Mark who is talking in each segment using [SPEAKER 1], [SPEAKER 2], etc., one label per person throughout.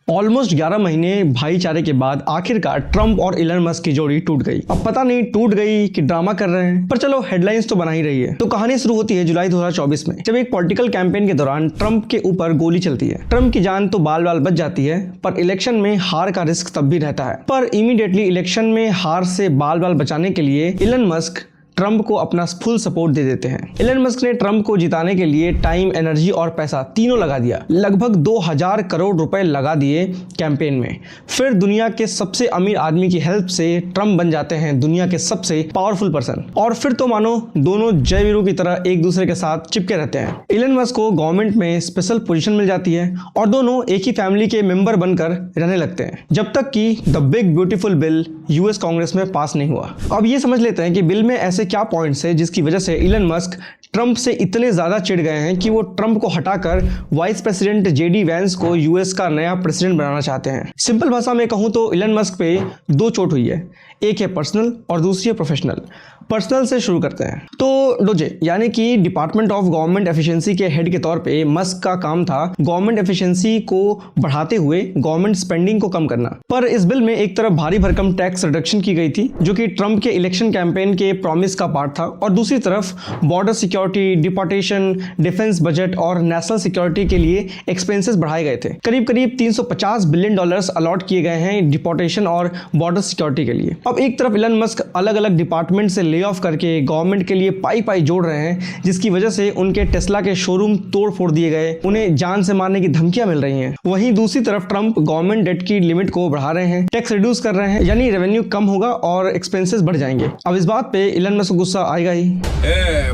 [SPEAKER 1] Almost 11 महीने भाईचारे के बाद आखिरकार ट्रंप और इलन मस्क की जोड़ी टूट गई। अब पता नहीं टूट गई कि ड्रामा कर रहे हैं, पर चलो हेडलाइंस तो बना ही रही है। तो कहानी शुरू होती है जुलाई 2024 में, जब एक पॉलिटिकल कैंपेन के दौरान ट्रंप के ऊपर गोली चलती है। ट्रंप की जान तो बाल बाल बच जाती है, पर इलेक्शन में हार का रिस्क तब भी रहता है। पर इमीडिएटली इलेक्शन में हार से बाल बाल बचाने के लिए इलन मस्क ट्रंप को अपना फुल सपोर्ट दे देते हैं। इलन मस्क ने ट्रंप को जिताने के लिए टाइम, एनर्जी और पैसा तीनों लगा दिया। लगभग 2000 करोड़ रुपए लगा दिए कैंपेन में। फिर दुनिया के सबसे अमीर आदमी की हेल्प से ट्रंप बन जाते हैं दुनिया के सबसे पावरफुल पर्सन। और फिर तो मानो दोनों जय वीरों की तरह एक दूसरे के साथ चिपके रहते हैं। इलन मस्क को गवर्नमेंट में स्पेशल पोजीशन मिल जाती है और दोनों एक ही फैमिली के मेंबर बनकर रहने लगते हैं, जब तक कि the big beautiful bill US Congress में पास नहीं हुआ। अब ये समझ लेते हैं कि बिल में ऐसे क्या पॉइंट्स है जिसकी वजह से इलन मस्क ट्रंप से इतने ज्यादा चिढ़ गए हैं कि वो ट्रंप को हटाकर वाइस प्रेसिडेंट जेडी वैंस को यूएस का नया प्रेसिडेंट बनाना चाहते हैं। सिंपल भाषा में कहूं तो इलन मस्क पे दो चोट हुई है, एक है पर्सनल और दूसरी है प्रोफेशनल। पर्सनल से शुरू करते हैं। तो डोजे यानी कि डिपार्टमेंट ऑफ गवर्नमेंट एफिशिएंसी के हेड के तौर पे मस्क का काम था गवर्नमेंट एफिशिएंसी को बढ़ाते हुए गवर्नमेंट स्पेंडिंग को कम करना। पर इस बिल में एक तरफ भारी भरकम टैक्स रिडक्शन की गई थी, जो कि ट्रंप के इलेक्शन कैंपेन के प्रॉमिस का पार्ट था, और दूसरी तरफ border security, deportation, defence budget और नेशनल सिक्योरिटी के लिए एक्सपेंसेस बढ़ाए गए थे। करीब करीब $350 बिलियन अलॉट किए गए हैं डिपोर्टेशन और बॉर्डर सिक्योरिटी के लिए। अब एक तरफ इलन मस्क अलग अलग डिपार्टमेंट से ले ऑफ करके गवर्नमेंट के लिए पाई जोड़ रहे हैं, जिसकी वजह से उनके टेस्ला के शोरूम तोड़ फोड़ दिए गए, उन्हें जान से मारने की धमकियां मिल रही हैं। वहीं दूसरी तरफ ट्रंप गवर्नमेंट डेट की लिमिट को बढ़ा रहे हैं, टैक्स रिड्यूस कर रहे हैं, यानी रेवेन्यू कम होगा और एक्सपेंसेस बढ़ जाएंगे। अब इस बात पे इलन मस्क को गुस्सा आएगा ही।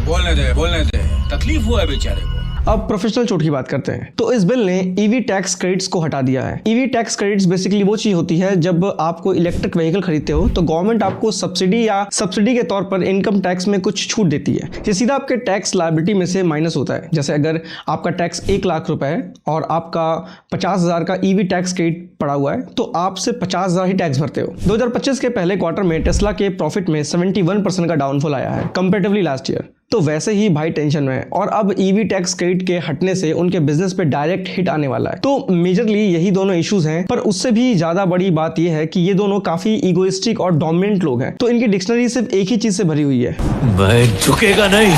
[SPEAKER 2] बोलने दे, तकलीफ हुआ है बेचारे को।
[SPEAKER 1] अब प्रोफेशनल चोट की बात करते हैं। तो इस बिल ने ईवी टैक्स क्रेडिट्स को हटा दिया है। ईवी टैक्स क्रेडिट्स बेसिकली वो चीज होती है जब आपको इलेक्ट्रिक व्हीकल खरीदते हो तो गवर्नमेंट आपको सब्सिडी के तौर पर इनकम टैक्स में कुछ छूट देती है। ये सीधा आपके टैक्स लायबिलिटी में से माइनस होता है। जैसे अगर आपका टैक्स 1 लाख रुपए है और आपका 50,000 का ईवी टैक्स क्रेडिट पड़ा हुआ है, तो आप सिर्फ 50,000 ही टैक्स भरते हो। 2025 के पहले क्वार्टर में टेस्ला के प्रॉफिट में 71% का डाउनफॉल आया है कंपेरेटिवली लास्ट ईयर। तो वैसे ही भाई टेंशन में है, और अब ईवी टैक्स क्रेडिट के हटने से उनके बिजनेस पे डायरेक्ट हिट आने वाला है। तो मेजरली यही दोनों इश्यूज हैं, पर उससे भी ज्यादा बड़ी बात यह है कि ये दोनों काफी इगोइस्टिक और डोमिनेंट लोग हैं। तो इनकी डिक्शनरी सिर्फ एक ही चीज से भरी हुई है,
[SPEAKER 2] मैं झुकेगा नहीं।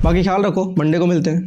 [SPEAKER 1] बाकी ख्याल रखो, मंडे को मिलते हैं।